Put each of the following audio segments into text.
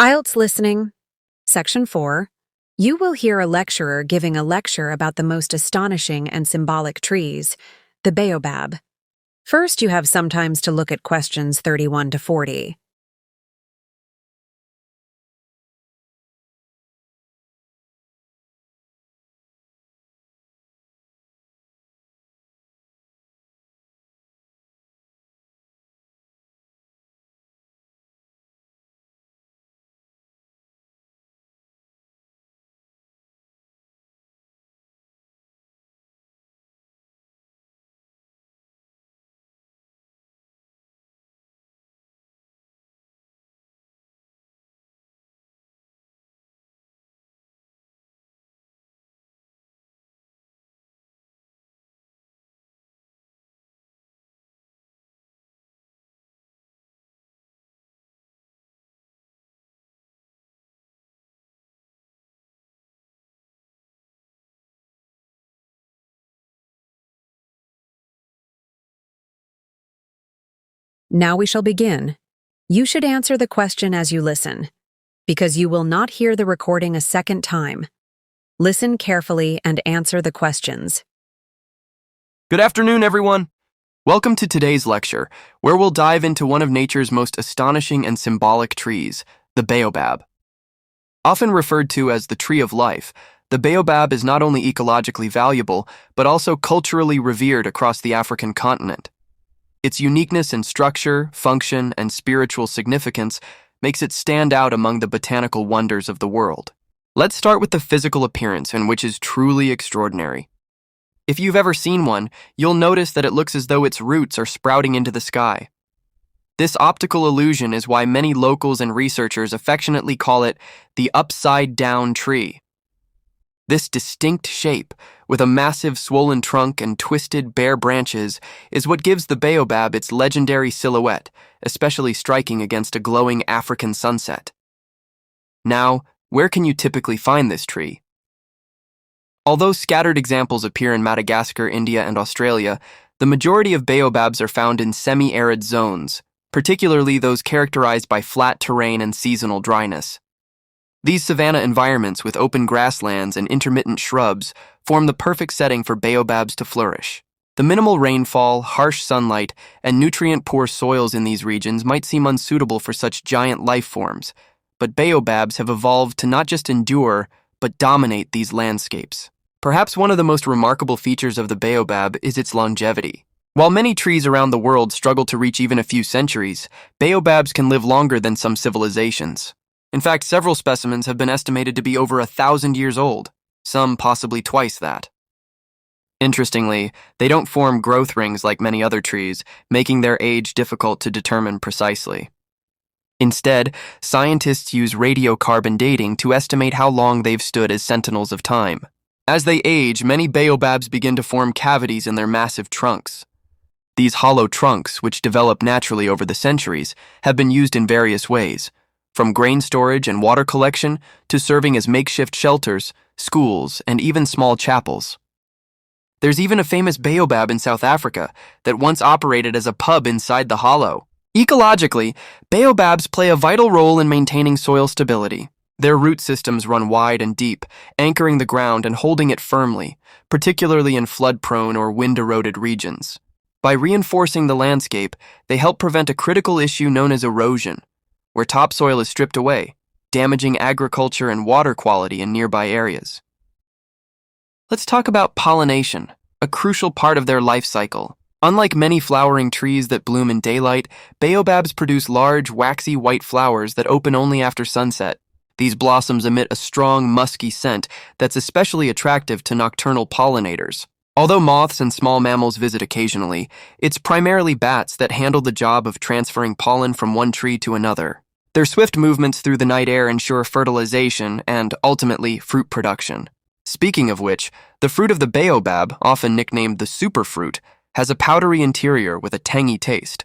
IELTS Listening, Section 4. You will hear a lecturer giving a lecture about the most astonishing and symbolic trees, the baobab. First, you have sometimes to look at questions 31 to 40. Now we shall begin. You should answer the question as you listen, because you will not hear the recording a second time. Listen carefully and answer the questions. Good afternoon, everyone. Welcome to today's lecture, where we'll dive into one of nature's most astonishing and symbolic trees, the baobab. Often referred to as the tree of life, the baobab is not only ecologically valuable, but also culturally revered across the African continent. Its uniqueness in structure, function, and spiritual significance makes it stand out among the botanical wonders of the world. Let's start with the physical appearance, which is truly extraordinary. If you've ever seen one, you'll notice that it looks as though its roots are sprouting into the sky. This optical illusion is why many locals and researchers affectionately call it the upside-down tree. This distinct shape, with a massive swollen trunk and twisted bare branches, is what gives the baobab its legendary silhouette, especially striking against a glowing African sunset. Now, where can you typically find this tree? Although scattered examples appear in Madagascar, India, and Australia, the majority of baobabs are found in semi-arid zones, particularly those characterized by flat terrain and seasonal dryness. These savanna environments with open grasslands and intermittent shrubs form the perfect setting for baobabs to flourish. The minimal rainfall, harsh sunlight, and nutrient-poor soils in these regions might seem unsuitable for such giant life forms, but baobabs have evolved to not just endure, but dominate these landscapes. Perhaps one of the most remarkable features of the baobab is its longevity. While many trees around the world struggle to reach even a few centuries, baobabs can live longer than some civilizations. In fact, several specimens have been estimated to be over 1,000 years old, some possibly twice that. Interestingly, they don't form growth rings like many other trees, making their age difficult to determine precisely. Instead, scientists use radiocarbon dating to estimate how long they've stood as sentinels of time. As they age, many baobabs begin to form cavities in their massive trunks. These hollow trunks, which develop naturally over the centuries, have been used in various ways, from grain storage and water collection to serving as makeshift shelters, schools, and even small chapels. There's even a famous baobab in South Africa that once operated as a pub inside the hollow. Ecologically, baobabs play a vital role in maintaining soil stability. Their root systems run wide and deep, anchoring the ground and holding it firmly, particularly in flood-prone or wind-eroded regions. By reinforcing the landscape, they help prevent a critical issue known as erosion, where topsoil is stripped away, damaging agriculture and water quality in nearby areas. Let's talk about pollination, a crucial part of their life cycle. Unlike many flowering trees that bloom in daylight, baobabs produce large, waxy white flowers that open only after sunset. These blossoms emit a strong, musky scent that's especially attractive to nocturnal pollinators. Although moths and small mammals visit occasionally, it's primarily bats that handle the job of transferring pollen from one tree to another. Their swift movements through the night air ensure fertilization and, ultimately, fruit production. Speaking of which, the fruit of the baobab, often nicknamed the superfruit, has a powdery interior with a tangy taste.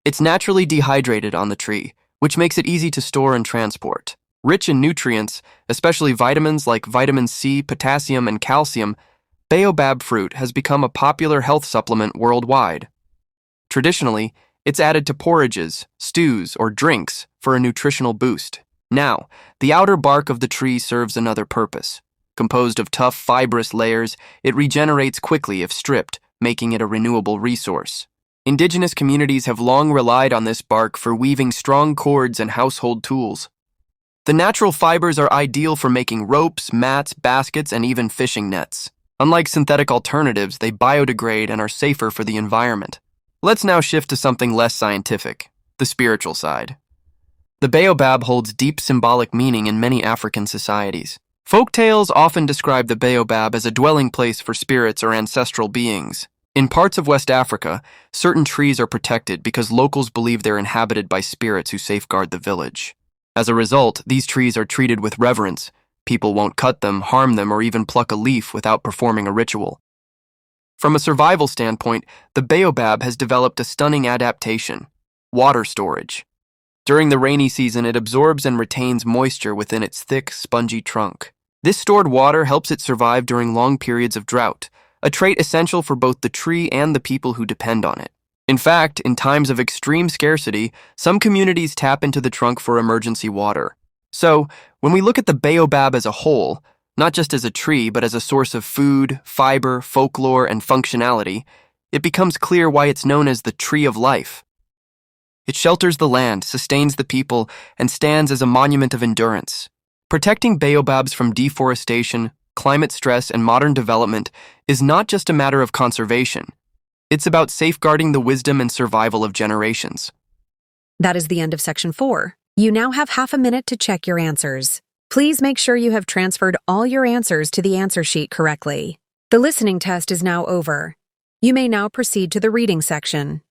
It's naturally dehydrated on the tree, which makes it easy to store and transport. Rich in nutrients, especially vitamins like vitamin C, potassium, and calcium, baobab fruit has become a popular health supplement worldwide. Traditionally, it's added to porridges, stews, or drinks for a nutritional boost. Now, the outer bark of the tree serves another purpose. Composed of tough, fibrous layers, it regenerates quickly if stripped, making it a renewable resource. Indigenous communities have long relied on this bark for weaving strong cords and household tools. The natural fibers are ideal for making ropes, mats, baskets, and even fishing nets. Unlike synthetic alternatives, they biodegrade and are safer for the environment. Let's now shift to something less scientific, the spiritual side. The baobab holds deep symbolic meaning in many African societies. Folk tales often describe the baobab as a dwelling place for spirits or ancestral beings. In parts of West Africa, certain trees are protected because locals believe they're inhabited by spirits who safeguard the village. As a result, these trees are treated with reverence. People won't cut them, harm them, or even pluck a leaf without performing a ritual. From a survival standpoint, the baobab has developed a stunning adaptation: water storage. During the rainy season, it absorbs and retains moisture within its thick, spongy trunk. This stored water helps it survive during long periods of drought, a trait essential for both the tree and the people who depend on it. In fact, in times of extreme scarcity, some communities tap into the trunk for emergency water. So, when we look at the baobab as a whole, not just as a tree, but as a source of food, fiber, folklore, and functionality, it becomes clear why it's known as the tree of life. It shelters the land, sustains the people, and stands as a monument of endurance. Protecting baobabs from deforestation, climate stress, and modern development is not just a matter of conservation. It's about safeguarding the wisdom and survival of generations. That is the end of Section 4. You now have half a minute to check your answers. Please make sure you have transferred all your answers to the answer sheet correctly. The listening test is now over. You may now proceed to the reading section.